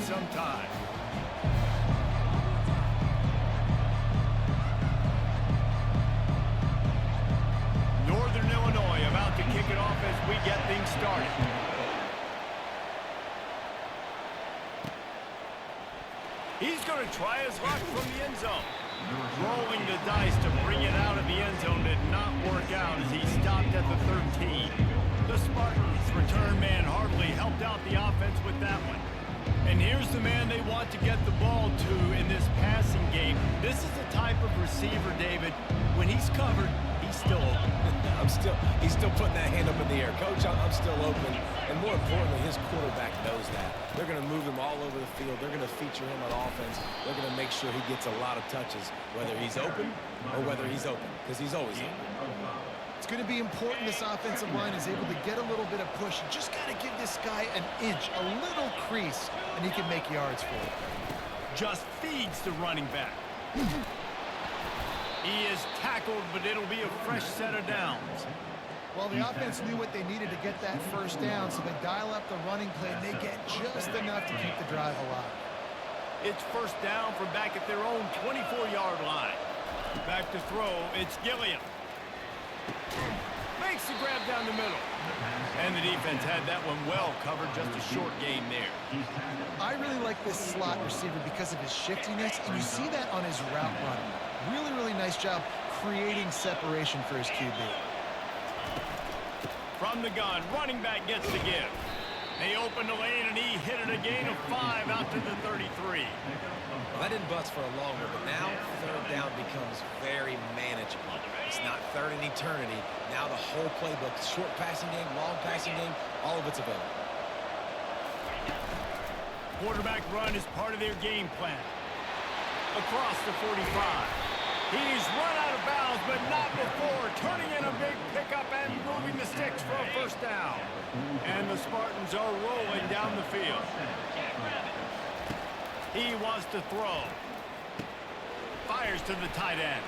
some time. Northern Illinois about to kick it off as we get things started. He's going to try his luck from the end zone. Rolling the dice to bring it out of the end zone did not work out as he stopped at the 13. The Spartans' return man hardly helped out the offense with that one. And here's the man they want to get the ball to in this passing game. This is the type of receiver, David, when he's covered, he's still open. He's still putting that hand up in the air. Coach, I'm still open. And more importantly, his quarterback knows that. They're going to move him all over the field. They're going to feature him on offense. They're going to make sure he gets a lot of touches, whether he's open or whether he's open, because he's always open. It's going to be important this offensive line is able to get a little bit of push. You just got to give this guy an inch, a little crease, and he can make yards for it. Just feeds the running back. He is tackled, but it'll be a fresh set of downs. Well, the offense knew what they needed to get that first down, so they dial up the running play, and they get just enough to keep the drive alive. It's first down from back at their own 24-yard line. Back to throw, it's Gilliam. Makes the grab down the middle. And the defense had that one well covered, just a short gain there. I really like this slot receiver because of his shiftiness, and you see that on his route running. Really, really nice job creating separation for his QB. From the gun, running back gets the give. They opened the lane, and he hit it a gain of 5 out to the 33. Well, that didn't bust for a long one, but now third down becomes very manageable. It's not third in eternity. Now the whole playbook, short passing game, long passing game, all of it's available. Quarterback run is part of their game plan. Across the 45. He's run out of bounds, but not before. Turning in a big pickup and moving the sticks for a first down. And the Spartans are rolling down the field. He wants to throw. Fires to the tight end.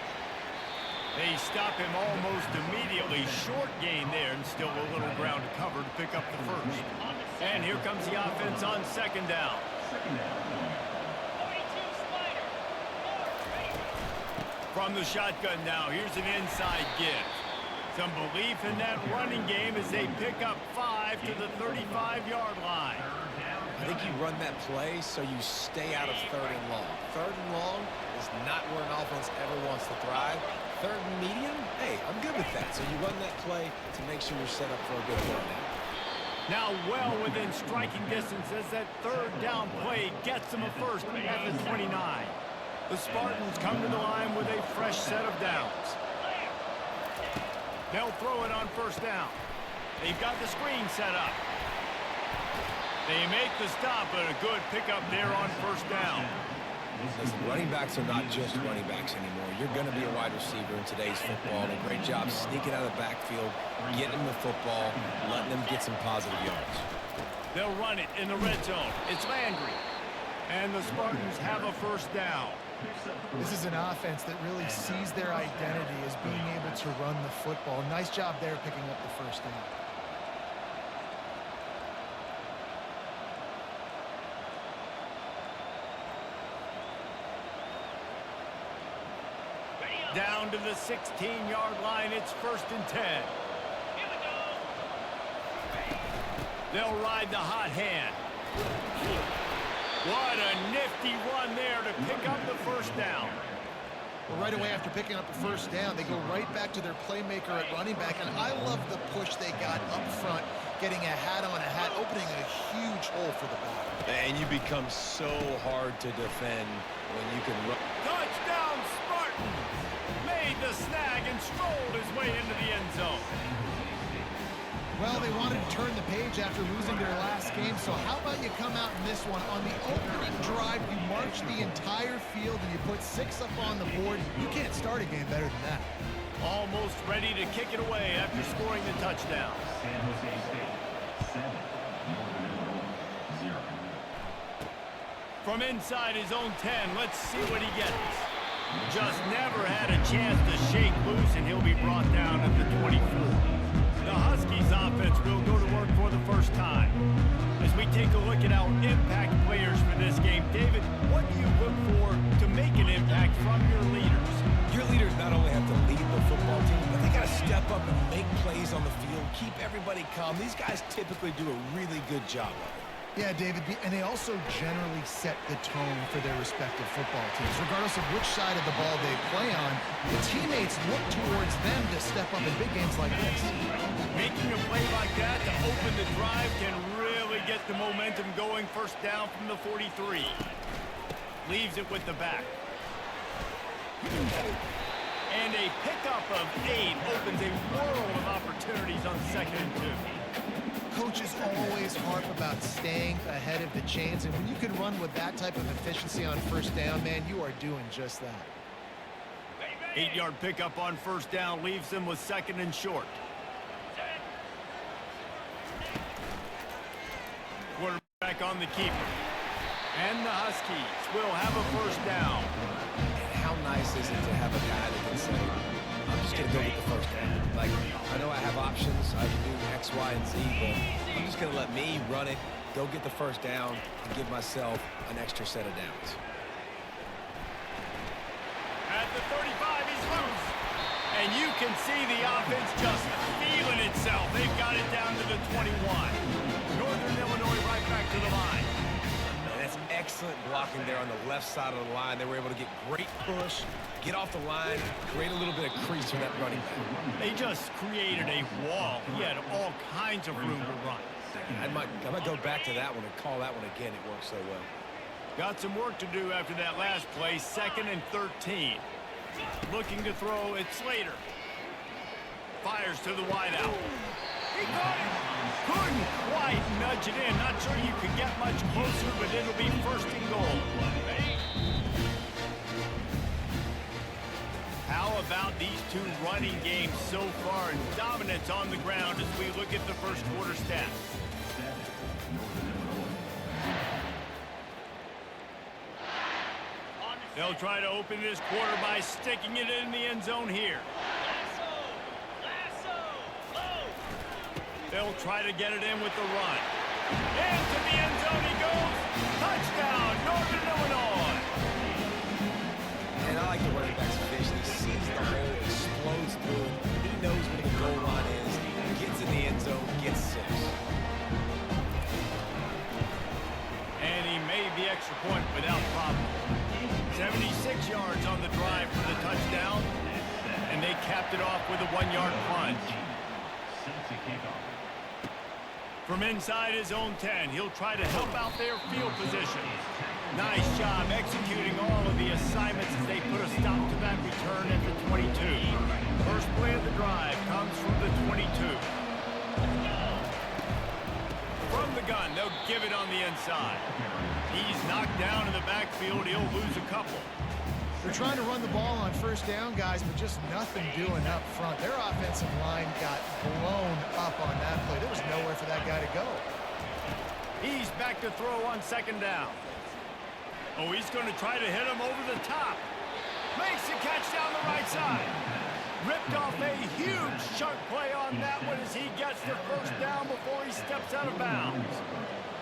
They stop him almost immediately. Short gain there, and still a little ground to cover to pick up the first. And here comes the offense on second down. From the shotgun now, here's an inside give. Some belief in that running game as they pick up 5 to the 35-yard line. I think you run that play so you stay out of third and long. Third and long is not where an offense ever wants to thrive. Third and medium, hey, I'm good with that. So you run that play to make sure you're set up for a good third down. Now well within striking distance as that third down play gets them a first at the 29. The Spartans come to the line with a fresh set of downs. They'll throw it on first down. They've got the screen set up. They make the stop, but a good pickup there on first down. Listen, running backs are not just running backs anymore. You're going to be a wide receiver in today's football. And a great job sneaking out of the backfield, getting them the football, letting them get some positive yards. They'll run it in the red zone. It's Landry. And the Spartans have a first down. This is an offense that really sees their identity as being able to run the football. Nice job there picking up the first down. Down to the 16-yard line, it's 1st and 10. They'll ride the hot hand. What a nifty run there to pick up the first down. Well, right away after picking up the first down, they go right back to their playmaker at running back, and I love the push they got up front, getting a hat on a hat, opening a huge hole for the back. And you become so hard to defend when you can run. Touchdown, Spartans! Made the snag and strolled his way into the end zone. Well, they wanted to turn the page after losing their last game, so how about you come out in this one? On the opening drive, you march the entire field and you put 6 up on the board. You can't start a game better than that. Almost ready to kick it away after scoring the touchdown. San Jose State, 7, Northern 0. From inside his own 10, let's see what he gets. Just never had a chance to shake loose, and he'll be brought down at the 24. The Huskies offense will go to work for the first time as we take a look at our impact players for this step up and make plays on the field, keep everybody calm. These guys typically do a really good job of it. Yeah, David, and they also generally set the tone for their respective football teams. Regardless of which side of the ball they play on, the teammates look towards them to step up in big games like this. Making a play like that to open the drive can really get the momentum going. First down from the 43. Leaves it with the back. And a pickup of 8 opens a world of opportunities on 2nd and 2. Coaches always harp about staying ahead of the chains, and when you can run with that type of efficiency on first down, man, you are doing just that. 8-yard pickup on first down leaves them with 2nd and short. Quarterback on the keeper. And the Huskies will have a first down. And how nice is it to have a guy that can say, I'm just going to go get the first down. Like, I know I have options. I can do X, Y, and Z, but I'm just going to let me run it, go get the first down, and give myself an extra set of downs. At the 35, he's loose. And you can see the offense just feeling itself. They've got it down to the 21. Northern Illinois right back to the line. That's excellent blocking there on the left side of the line. They were able to get great push, get off the line, create a little bit of crease for that running back. They just created a wall. He had all kinds of room to run. I might go back to that one and call that one again. It worked so well. Got some work to do after that last play. 2nd and 13. Looking to throw, it's Slater. Fires to the wideout. He caught it. Couldn't quite nudge it in. Not sure you could get much closer, but it'll be 1st and goal. How about these two running games so far, and dominance on the ground as we look at the first quarter stats? They'll try to open this quarter by sticking it in the end zone here. They'll try to get it in with the run. Into the end zone he goes. Touchdown, Northern Illinois. And I like the running back's vision. He sees the hole, explodes through it. He knows where the goal line is. Gets in the end zone, gets 6. And he made the extra point without problem. 76 yards on the drive for the touchdown. And they capped it off with a 1-yard plunge. From inside his own 10, he'll try to help out their field position. Nice job executing all of the assignments as they put a stop to that return at the 22. First play of the drive comes from the 22. From the gun, they'll give it on the inside. He's knocked down in the backfield. He'll lose a couple. They're trying to run the ball on first down, guys, but just nothing doing up front. Their offensive line got blown up on that play. There was nowhere for that guy to go. He's back to throw on 2nd down. Oh, he's going to try to hit him over the top. Makes the catch down the right side. Ripped off a huge chunk play on that one as he gets the first down before he steps out of bounds.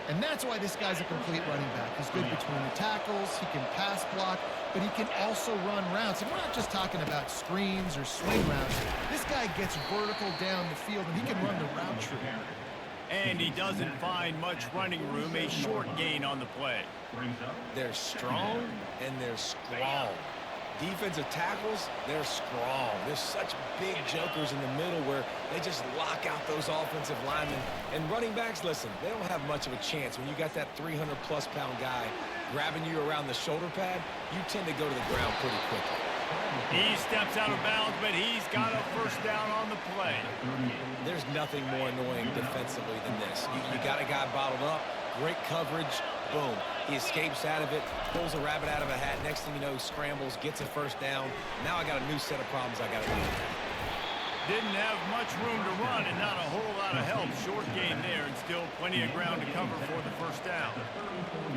And that's why this guy's a complete running back. He's good between the tackles, he can pass block, but he can also run routes. And we're not just talking about screens or swing routes. This guy gets vertical down the field, and he can run the route tree. And he doesn't find much running room, a short gain on the play. They're strong and they're strong. Defensive tackles, they're strong. There's such big jokers in the middle where they just lock out those offensive linemen. And running backs, listen, they don't have much of a chance. When you got that 300-plus pound guy grabbing you around the shoulder pad, you tend to go to the ground pretty quickly. He steps out of bounds, but he's got a first down on the play. There's nothing more annoying defensively than this. You got a guy bottled up, great coverage, boom. He escapes out of it, pulls a rabbit out of a hat. Next thing you know, he scrambles, gets a first down. Now I got a new set of problems I got to deal with. Didn't have much room to run and not a whole lot of help. Short gain there and still plenty of ground to cover for the first down.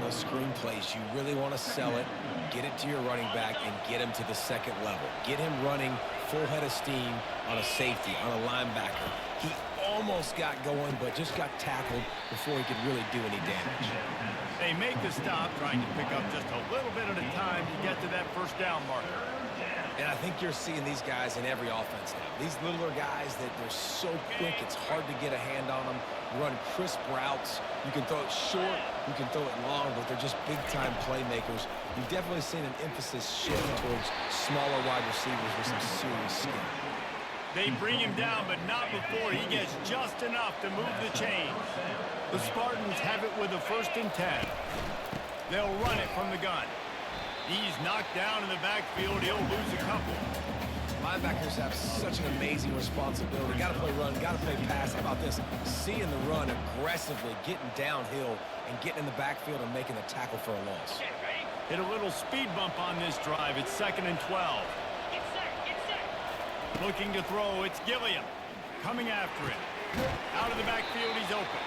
Those screen plays, you really want to sell it, get it to your running back, and get him to the second level. Get him running full head of steam on a safety, on a linebacker. He almost got going, but just got tackled before he could really do any damage. They make the stop, trying to pick up just a little bit at a time to get to that first down marker. And I think you're seeing these guys in every offense now. These littler guys that they're so quick, it's hard to get a hand on them. Run crisp routes. You can throw it short, you can throw it long, but they're just big-time playmakers. You've definitely seen an emphasis shift towards smaller wide receivers with some serious skill. They bring him down, but not before he gets just enough to move the chains. The Spartans have it with a 1st and 10. They'll run it from the gun. He's knocked down in the backfield. He'll lose a couple. Linebackers have such an amazing responsibility. Got to play run, got to play pass. How about this? Seeing the run aggressively, getting downhill, and getting in the backfield and making a tackle for a loss. Hit a little speed bump on this drive. It's 2nd and 12. Looking to throw. It's Gilliam. Coming after it. Out of the backfield, he's open.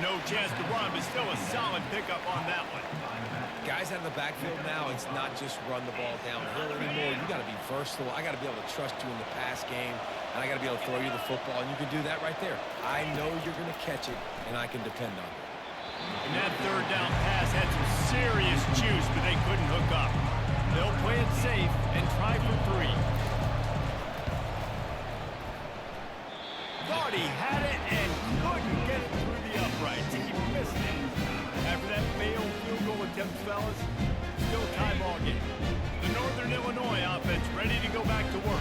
No chance to run, but still a solid pickup on that one. Guys out of the backfield now, it's not just run the ball downhill anymore. You got to be versatile. I got to be able to trust you in the pass game, and I got to be able to throw you the football, and you can do that right there. I know you're going to catch it, and I can depend on it. And that 3rd down pass had some serious juice, but they couldn't hook up. They'll play it safe and try for 3. Thought he had it and couldn't get it through the uprights. He missed it. After that failed field goal attempt, fellas, still tie ball game. The Northern Illinois offense ready to go back to work.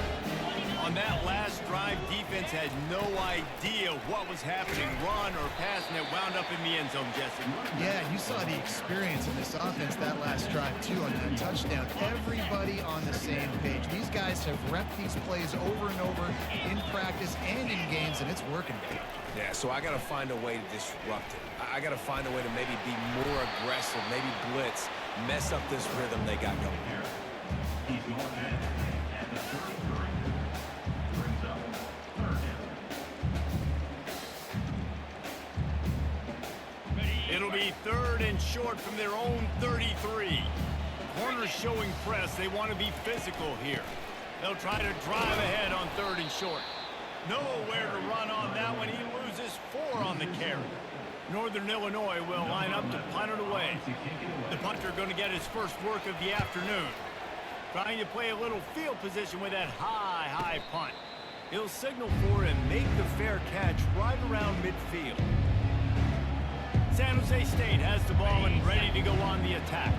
On that last drive, defense had no idea what was happening, run or pass, and it wound up in the end zone, Jesse. Yeah, you saw the experience in this offense that last drive, too, on that touchdown. Everybody on the same page. These guys have repped these plays over and over in practice and in games, and it's working. Yeah, so I got to find a way to disrupt it. I got to find a way to maybe be more aggressive, maybe blitz, mess up this rhythm they got going here. He's going ahead at the 33. Brings up 3rd down. It'll be 3rd and short from their own 33. Corners showing press. They want to be physical here. They'll try to drive ahead on 3rd and short. Nowhere to run on that one. He loses 4 on the carry. Northern Illinois will line up to punt it away. The punter going to get his first work of the afternoon. Trying to play a little field position with that high punt. He'll signal for and make the fair catch right around midfield. San Jose State has the ball and ready to go on the attack.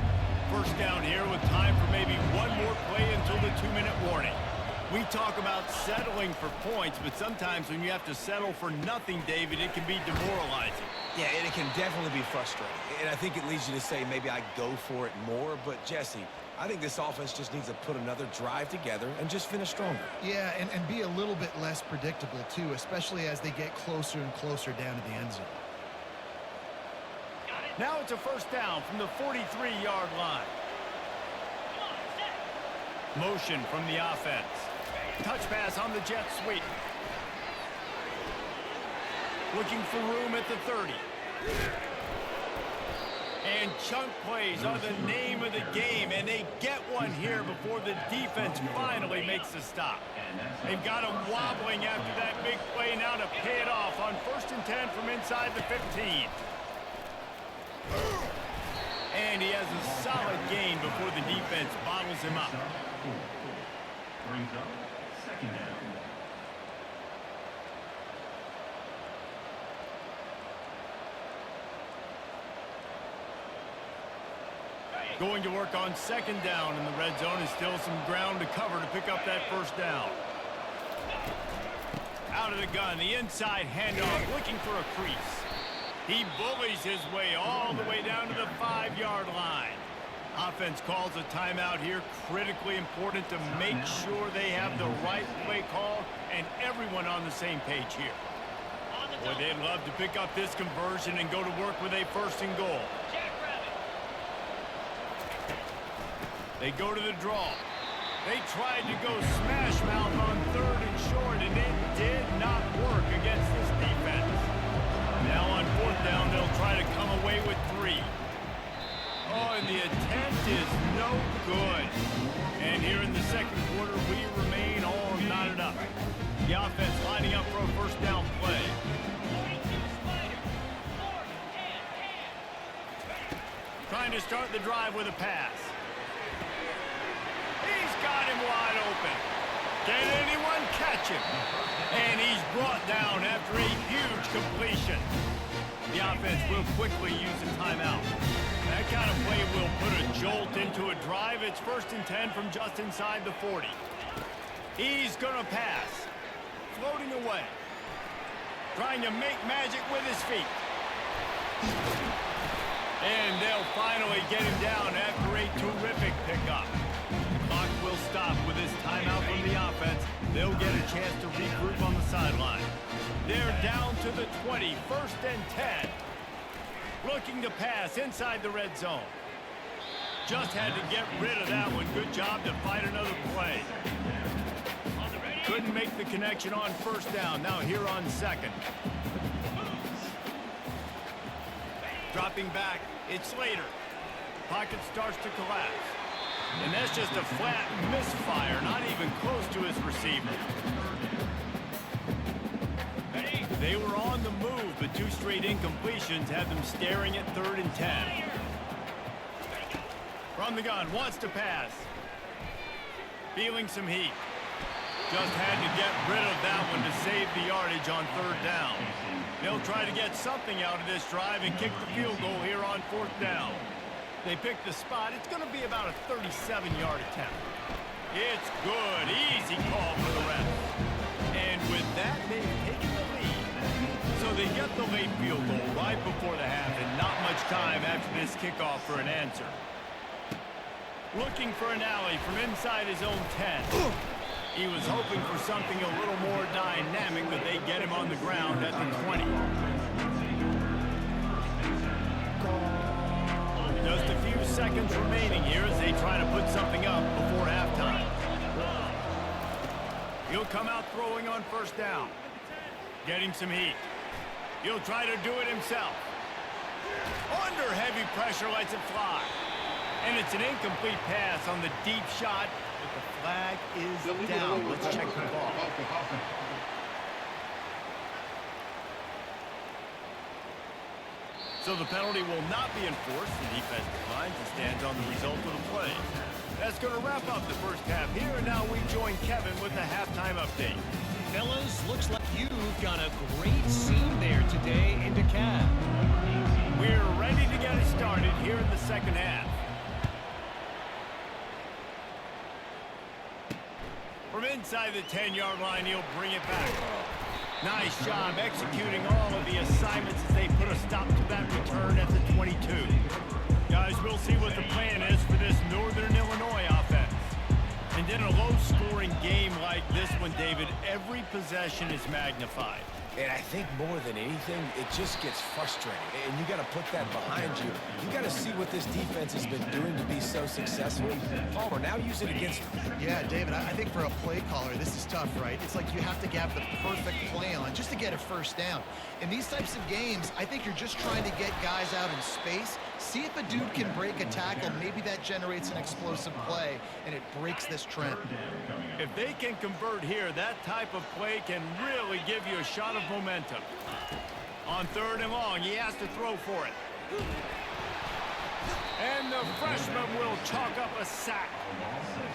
1st down here with time for maybe one more play until the 2-minute warning. We talk about settling for points, but sometimes when you have to settle for nothing, David, it can be demoralizing. Yeah, and it can definitely be frustrating. And I think it leads you to say maybe I go for it more. But, Jesse, I think this offense just needs to put another drive together and just finish stronger. Yeah, and be a little bit less predictable, too, especially as they get closer and closer down to the end zone. Now it's a 1st down from the 43-yard line. Motion from the offense. Touch pass on the jet sweep. Looking for room at the 30. And chunk plays are the name of the game, and they get one here before the defense finally makes the stop. They've got him wobbling after that big play now to pay it off on 1st and 10 from inside the 15. And he has a solid gain before the defense bottles him up. Brings up 2nd down. Going to work on 2nd down in the red zone, and still some ground to cover to pick up that 1st down. Out of the gun, the inside handoff, looking for a crease. He bullies his way all the way down to the 5-yard line. Offense calls a timeout here, critically important to make sure they have the right play call and everyone on the same page here. Boy, they'd love to pick up this conversion and go to work with a 1st and goal. They go to the draw. They tried to go smash mouth on 3rd and short, and it did not work against this defense. Now on 4th down, they'll try to come away with 3. Oh, and the attempt is no good. And here in the 2nd quarter, we remain all knotted up. The offense lining up for a 1st down play. Trying to start the drive with a pass. He's got got him wide open. Can anyone catch him? And he's brought down after a huge completion. The offense will quickly use a timeout. That kind of play will put a jolt into a drive. It's 1st and 10 from just inside the 40. He's going to pass. Floating away. Trying to make magic with his feet. And they'll finally get him down after a terrific pickup. The clock will stop with this timeout from the offense. They'll get a chance to regroup on the sideline. They're down to the 20, 1st and 10. Looking to pass inside the red zone. Just had to get rid of that one. Good job to find another play. Couldn't make the connection on 1st down. Now here on 2nd. Dropping back, it's Slater. Pocket starts to collapse. And that's just a flat misfire, not even close to his receiver. They were on the move, but 2 straight incompletions had them staring at 3rd and 10. From the gun, wants to pass. Feeling some heat. Just had to get rid of that one to save the yardage on 3rd down. They'll try to get something out of this drive and kick the field goal here on 4th down. They picked the spot. It's going to be about a 37-yard attempt. It's good. Easy call for the refs. And with that, they've taken the lead. So they get the late field goal right before the half, and not much time after this kickoff for an answer. Looking for an alley from inside his own 10. He was hoping for something a little more dynamic, but they get him on the ground at the 20. Just a few seconds remaining here as they try to put something up before halftime. He'll come out throwing on 1st down. Getting some heat. He'll try to do it himself. Under heavy pressure, lets it fly. And it's an incomplete pass on the deep shot. But the flag is down. Let's check the ball. So the penalty will not be enforced. The defense declines and stands on the result of the play. That's going to wrap up the 1st half here. And now we join Kevin with the halftime update. Fellas, looks like you've got a great scene there today in DeKalb. We're ready to get it started here in the 2nd half. From inside the 10-yard line, he'll bring it back. Nice job executing all of the assignments as they put a stop to that return at the 22. Guys, we'll see what the plan is for this Northern Illinois offense. And in a low-scoring game like this one, David, every possession is magnified. And I think more than anything, it just gets frustrating. And you got to put that behind you. You got to see what this defense has been doing to be so successful. Palmer, now use it against them. Yeah, David, I think for a play caller, this is tough, right? It's like you have to have the perfect play on just to get a 1st down. In these types of games, I think you're just trying to get guys out in space, see if a dude can break a tackle. Maybe that generates an explosive play, and it breaks this trend. If they can convert here, that type of play can really give you a shot of momentum. On 3rd and long, he has to throw for it. And the freshman will chalk up a sack.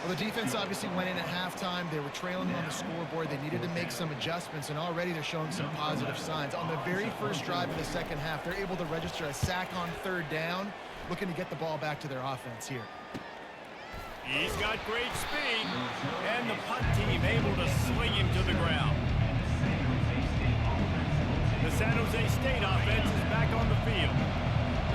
Well, the defense obviously went in at halftime. They were trailing on the scoreboard. They needed to make some adjustments, and already they're showing some positive signs. On the very first drive of the 2nd half, they're able to register a sack on 3rd down, looking to get the ball back to their offense here. He's got great speed, and the punt team able to sling him to the ground. The San Jose State offense is back on the field.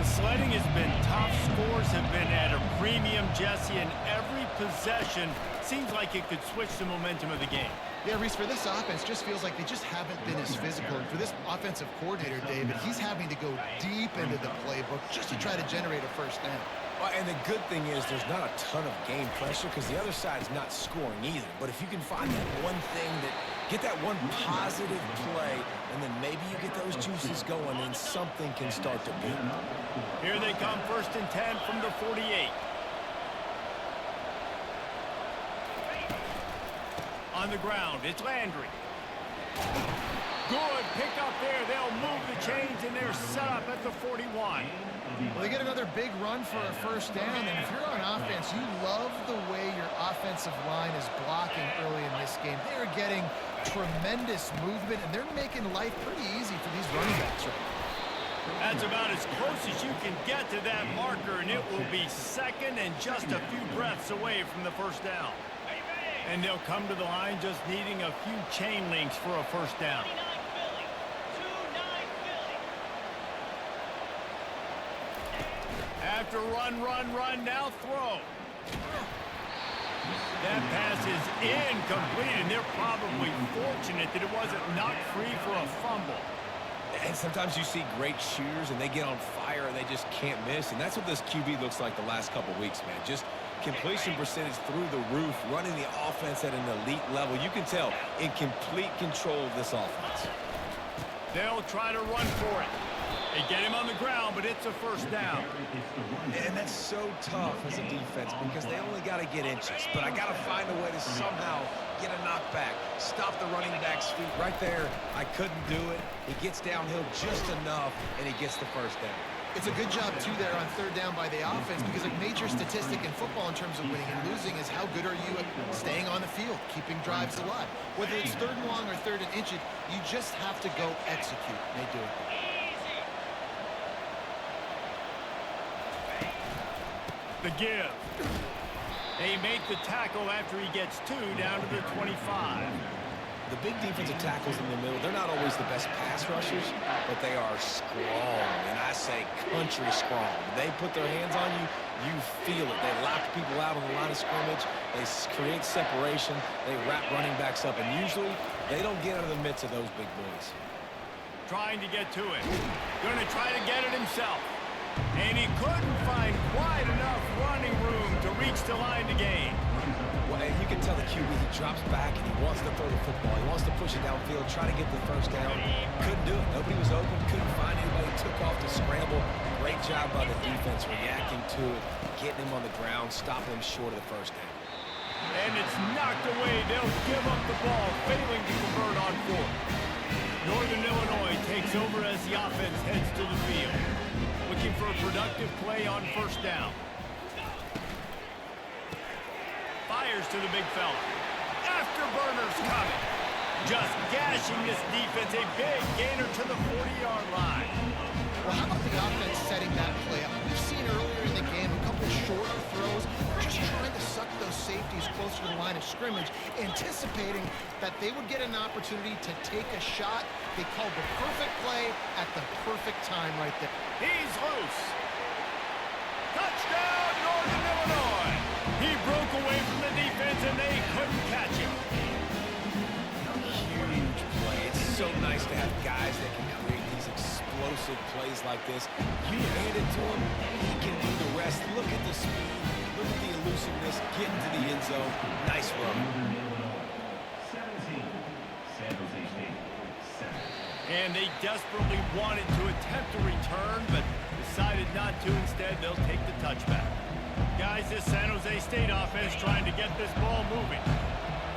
The sledding has been tough. Scores have been at a premium, Jesse, and every possession seems like it could switch the momentum of the game. Yeah, Reese, for this offense, just feels like they just haven't been as physical. And for this offensive coordinator, David, he's having to go deep into the playbook just to try to generate a 1st down. Well, and the good thing is there's not a ton of game pressure because the other side's not scoring either. But if you can find that one thing get that one positive play, and then maybe you get those juices going and something can start to build. Here they come, 1st and 10 from the 48. On the ground, it's Landry. Good pick up there. They'll move the chains, and they're set up at the 41. Well, they get another big run for a first down, and if you're on offense, you love the way your offensive line is blocking early in this game. They're getting tremendous movement, and they're making life pretty easy for these running backs right now. That's about as close as you can get to that marker, and it will be second and just a few breaths away from the first down. And they'll come to the line just needing a few chain links for a first down. After run, now throw. That pass is incomplete, and they're probably fortunate that it wasn't knocked free for a fumble. And sometimes you see great shooters, and they get on fire, and they just can't miss. And that's what this QB looks like the last couple weeks, man. Just completion percentage through the roof, running the offense at an elite level. You can tell in complete control of this offense. They'll try to run for it. They get him on the ground, but it's a first down. And that's so tough as a defense because they only got to get inches. But I got to find a way to somehow get a knockback, stop the running back's feet. Right there, I couldn't do it. He gets downhill just enough, and he gets the first down. It's a good job, too, there on third down by the offense because a major statistic in football in terms of winning and losing is how good are you at staying on the field, keeping drives alive. Whether it's third and long or third and inches, you just have to go execute. They do it. The give. They make the tackle after he gets two down to the 25. The big defensive tackles in the middle, they're not always the best pass rushers, but they are strong, and I say country strong. They put their hands on you, you feel it. They lock people out on the line of scrimmage. They create separation. They wrap running backs up, and usually they don't get out of the midst of those big boys. Trying to get to it. Going to try to get it himself. And he couldn't find quite enough running room to reach the line to gain. Well, and you can tell the QB, he drops back and he wants to throw the football. He wants to push it downfield, try to get the first down. Couldn't do it. Nobody was open, couldn't find anybody. Took off to scramble. Great job by the defense reacting to it, getting him on the ground, stopping him short of the first down. And it's knocked away. They'll give up the ball, failing to convert on fourth. Northern Illinois takes over as the offense heads to the field. Looking for a productive play on first down. Fires to the big fella. Afterburners coming. Just gashing this defense. A big gainer to the 40-yard line. Well, how about the offense setting that play up? We've seen earlier in the game a couple short throws, just trying to suck those safeties closer to the line of scrimmage, anticipating that they would get an opportunity to take a shot. They called the perfect play at the perfect time right there. He's loose. Touchdown, Northern Illinois. He broke away from the defense, and they couldn't catch him. Huge play. It's so nice to have guys that can create these explosive plays like this. You hand it to him, he can do the rest. Look at the speed. Look at the elusiveness. Get into the end zone. Nice run. 17, San Jose State, 7. And they desperately wanted to attempt a return, but decided not to. Instead, they'll take the touchback. Guys, this San Jose State offense trying to get this ball moving.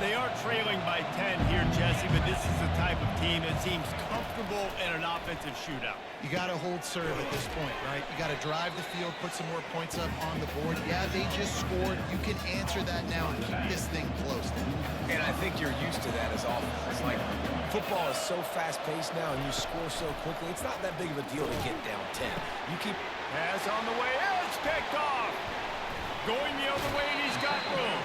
They are trailing by 10 here, Jesse, but this is the type of team that seems comfortable in an offensive shootout. You got to hold serve at this point, right? You got to drive the field, put some more points up on the board. Yeah, they just scored. You can answer that now and keep this thing close. And I think you're used to that as offense. It's like football is so fast-paced now and you score so quickly. It's not that big of a deal to get down 10. You keep... Pass on the way. It's picked off. Going the other way, and he's got room.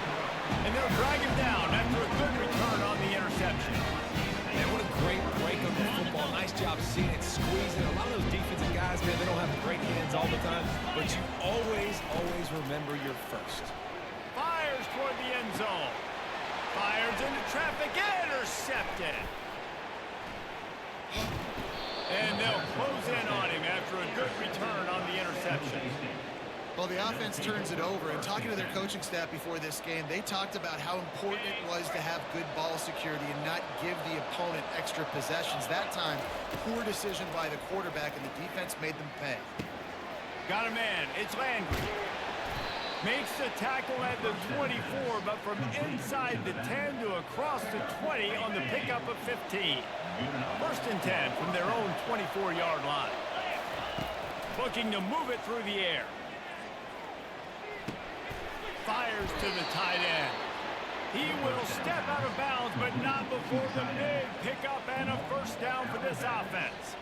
And they'll drag him down after a good return on the interception. Man, what a great break on the football. Nice job seeing it, squeezing. A lot of those defensive guys, man, they don't have great hands all the time, but you always remember your first. Fires toward the end zone. Fires into traffic. Intercepted. And they'll close in on him after a good return on the interception. Well, the offense turns it over, and talking to their coaching staff before this game, they talked about how important it was to have good ball security and not give the opponent extra possessions. That time, poor decision by the quarterback, and the defense made them pay. Got a man. It's Landry. Makes the tackle at the 24, but from inside the 10 to across the 20 on the pickup of 15. First and 10 from their own 24-yard line. Looking to move it through the air. Fires to the tight end. He will step out of bounds, but not before the big pickup and a first down for this offense.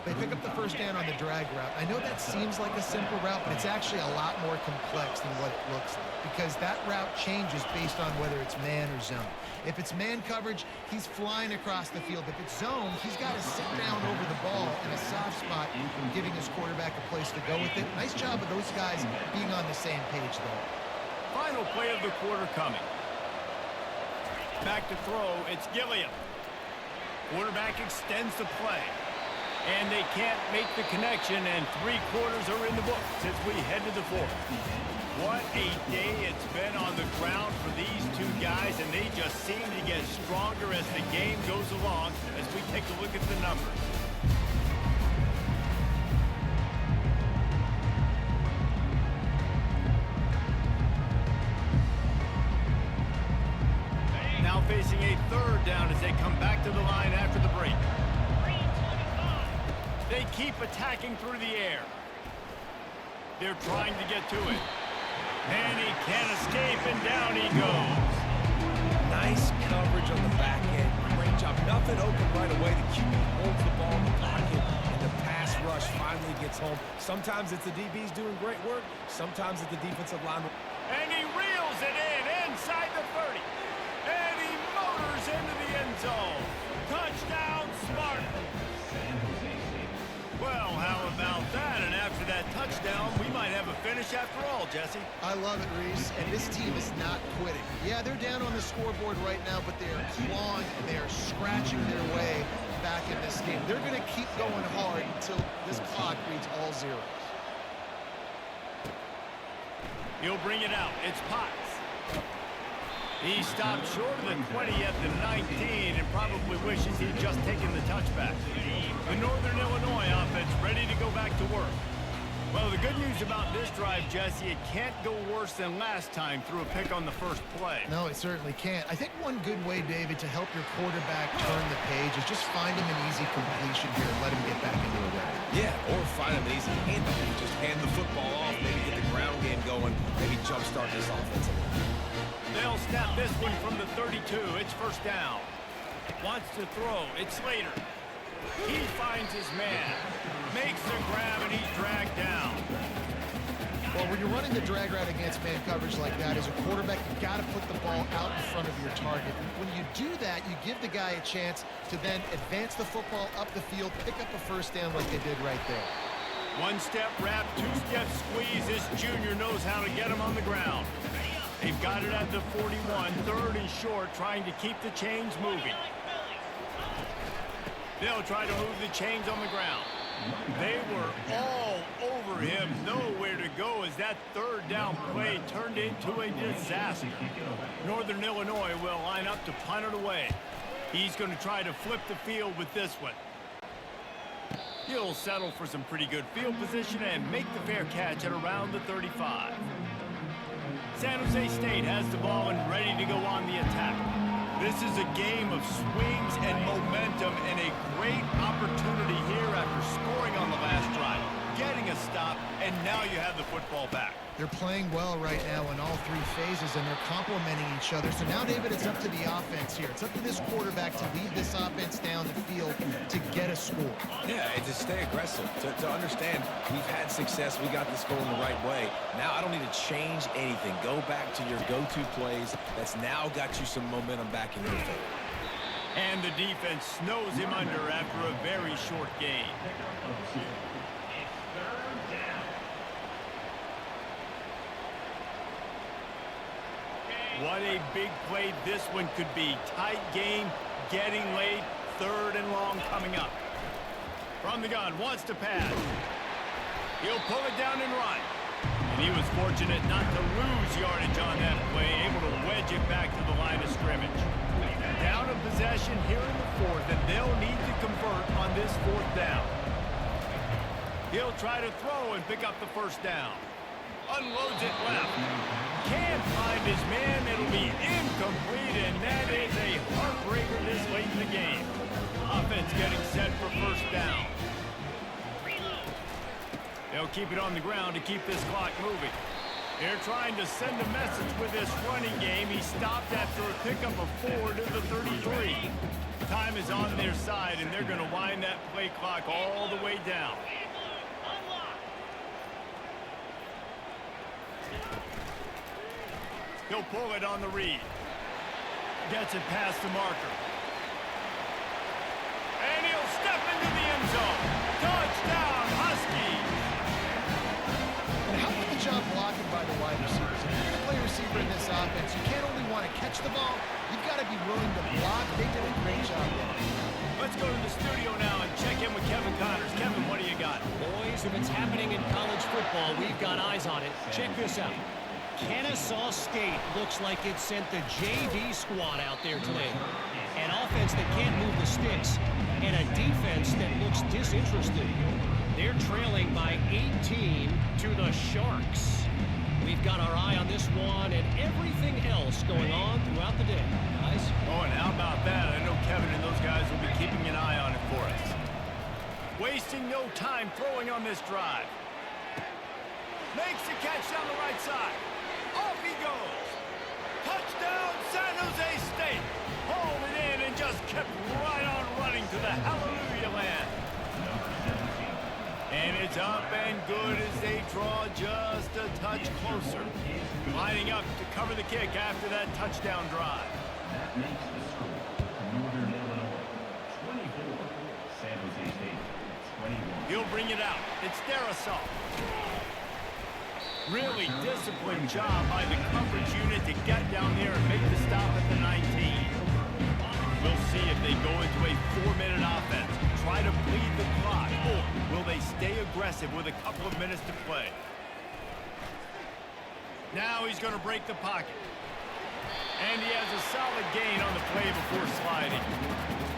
They pick up the first down on the drag route. I know that seems like a simple route, but it's actually a lot more complex than what it looks like because that route changes based on whether it's man or zone. If it's man coverage, he's flying across the field. If it's zone, he's got to sit down over the ball in a soft spot, giving his quarterback a place to go with it. Nice job of those guys being on the same page, though. Final play of the quarter coming. Back to throw, it's Gilliam. Quarterback extends the play. And they can't make the connection, and 3 quarters are in the book since we head to the fourth. What a day it's been on the ground for these two guys, and they just seem to get stronger as the game goes along as we take a look at the numbers. Now facing a third down as they come back to the line after the break. They keep attacking through the air. They're trying to get to it. And he can't escape, and down he goes. Nice coverage on the back end. Great job. Nothing open right away. The QB holds the ball in the pocket, and the pass rush finally gets home. Sometimes it's the DBs doing great work. Sometimes it's the defensive line. And he reels it in inside the 30. And he motors into the end zone. Touchdown, Spartans. Well, how about that? And after that touchdown, we might have a finish after all, Jesse. I love it, Reese. And this team is not quitting. Yeah, they're down on the scoreboard right now, but they are clawing and they are scratching their way back in this game. They're going to keep going hard until this clock reads all zeros. He'll bring it out. It's Potts. He stopped short of the 20 at the 19 and probably wishes he'd just taken the touchback. The Northern Illinois offense ready to go back to work. Well, the good news about this drive, Jesse, it can't go worse than last time through a pick on the first play. No, it certainly can't. I think one good way, David, to help your quarterback turn the page is just find him an easy completion here and let him get back into the run. Yeah, or find him an easy handoff. Just hand the football off, maybe get the ground game going, maybe jumpstart this offense a little bit. They'll snap this one from the 32. It's first down. Wants to throw. It's Slater. He finds his man. Makes the grab, and he's dragged down. Well, when you're running the drag route against man coverage like that, as a quarterback, you've got to put the ball out in front of your target. When you do that, you give the guy a chance to then advance the football up the field, pick up a first down like they did right there. One-step wrap, two-step squeeze. This junior knows how to get him on the ground. They've got it at the 41, third and short, trying to keep the chains moving. They'll try to move the chains on the ground. They were all over him, nowhere to go as that third down play turned into a disaster. Northern Illinois will line up to punt it away. He's going to try to flip the field with this one. He'll settle for some pretty good field position and make the fair catch at around the 35. San Jose State has the ball and ready to go on the attack. This is a game of swings and momentum and a great opportunity here after scoring on the last drive, getting a stop, and now you have the football back. They're playing well right now in all 3 phases, and they're complementing each other. So now, David, it's up to the offense here. It's up to this quarterback to lead this offense down the field to get a score. Yeah, and to stay aggressive, to understand we've had success, we got this going the right way. Now I don't need to change anything. Go back to your go-to plays. That's now got you some momentum back in your favor. And the defense snows him under after a very short game. What a big play this one could be. Tight game, getting late, third and long coming up. From the gun, wants to pass. He'll pull it down and run. And he was fortunate not to lose yardage on that play, able to wedge it back to the line of scrimmage. Down a possession here in the fourth, and they'll need to convert on this fourth down. He'll try to throw and pick up the first down. Unloads it left. can't find his man. It'll be incomplete, and that is a heartbreaker this late in the game. Offense getting set for first down. They'll keep it on the ground to keep this clock moving. They're trying to send a message with this running game. He stopped after a pickup of 4 to the 33. Time is on their side, and they're going to wind that play clock all the way down. He'll pull it on the read. Gets it past the marker. And he'll step into the end zone. Touchdown, Huskies! And how about the job blocking by the wide receivers? If you're going to play receiver in this offense, you can't only want to catch the ball, you've got to be willing to block. They did a great job there. Let's go to the studio now and check in with Kevin Connors. Kevin, what do you got? Boys, if it's happening in college football, we've got eyes on it. Check this out. Kennesaw State looks like it sent the JV squad out there today. An offense that can't move the sticks and a defense that looks disinterested. They're trailing by 18 to the Sharks. We've got our eye on this one and everything else going on throughout the day, guys. Oh, and how about that? I know Kevin and those guys will be keeping an eye on it for us. Wasting no time throwing on this drive. Makes the catch down the right side. Off he goes. Touchdown, San Jose State. Hauled it in and just kept right on running to the hallelujah land. And it's up and good as they draw just a touch closer. Lining up to cover the kick after that touchdown drive. That makes the score Northern Illinois 24, San Jose State 21. He'll bring it out. It's Darasol. Really disciplined job by the coverage unit to get down there and make the stop at the 19. We'll see if they go into a 4-minute offense, try to bleed the clock, or will they stay aggressive with a couple of minutes to play? Now he's going to break the pocket. And he has a solid gain on the play before sliding.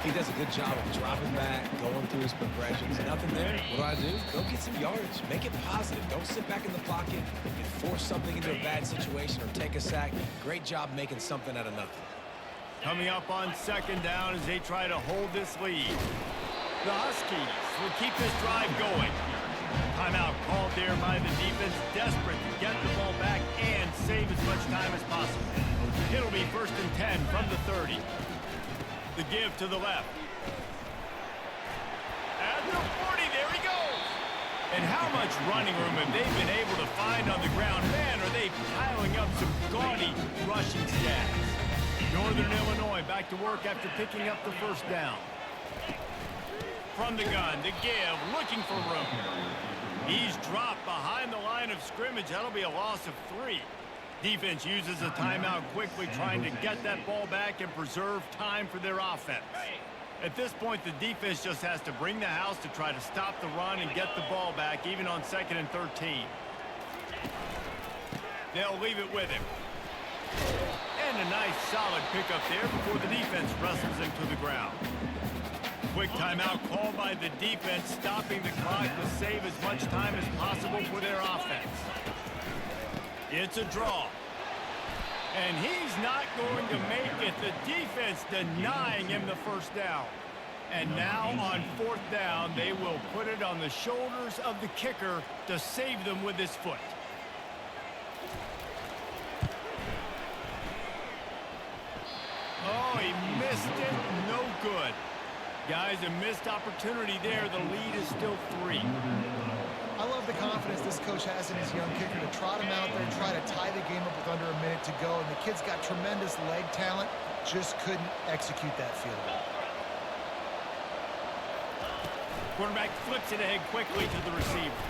He does a good job of dropping back, going through his progressions. Nothing there. What do? Go get some yardage. Make it positive. Don't sit back in the pocket and force something into a bad situation or take a sack. Great job making something out of nothing. Coming up on second down as they try to hold this lead. The Huskies will keep this drive going. Timeout called there by the defense, desperate to get the ball back and save as much time as possible. It'll be 1st and 10 from the 30. The give to the left. At the 40, there he goes. And how much running room have they been able to find on the ground? Man, are they piling up some gaudy rushing stats. Northern Illinois back to work after picking up the first down. From the gun, the give, looking for room. He's dropped behind the line of scrimmage. That'll be a loss of 3. Defense uses a timeout quickly, trying to get that ball back and preserve time for their offense. At this point, the defense just has to bring the house to try to stop the run and get the ball back, even on 2nd and 13. They'll leave it with him. And a nice solid pickup there before the defense wrestles him to the ground. Quick timeout called by the defense, stopping the clock to save as much time as possible for their offense. It's a draw. And he's not going to make it. The defense denying him the first down. And now on 4th down, they will put it on the shoulders of the kicker to save them with his foot. Oh, he missed it. No good. Guys, a missed opportunity there. The lead is still 3. I love the confidence this coach has in his young kicker to trot him out there and try to tie the game up with under a minute to go. And the kid's got tremendous leg talent, just couldn't execute that field goal. Quarterback flips it ahead quickly to the receiver.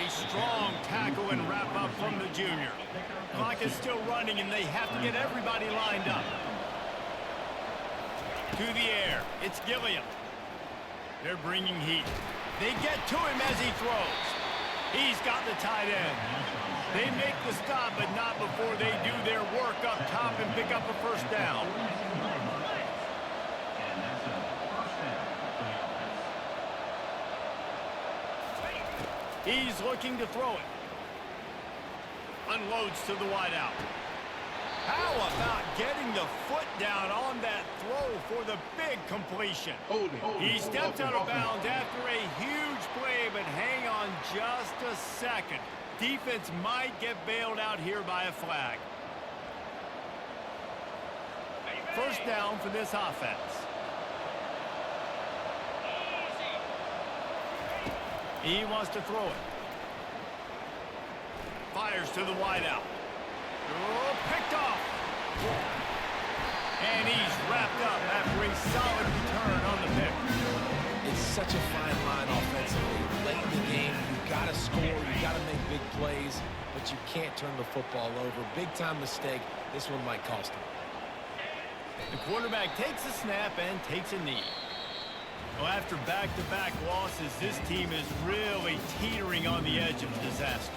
A strong tackle and wrap up from the junior. Clock is still running, and they have to get everybody lined up. To the air, it's Gilliam. They're bringing heat. They get to him as he throws. He's got the tight end. They make the stop, but not before they do their work up top and pick up a first down. He's looking to throw it. Unloads to the wideout. How about getting the foot down on that throw for the big completion? He steps out of bounds after a huge play, but hang on just a second. Defense might get bailed out here by a flag. First down for this offense. He wants to throw it. Fires to the wideout. Oh, picked off. And he's wrapped up after a solid return on the pick. It's such a fine line offensively. Late in the game, you've got to score, you've got to make big plays, but you can't turn the football over. Big-time mistake. This one might cost him. The quarterback takes a snap and takes a knee. Well, after back-to-back losses, this team is really teetering on the edge of disaster.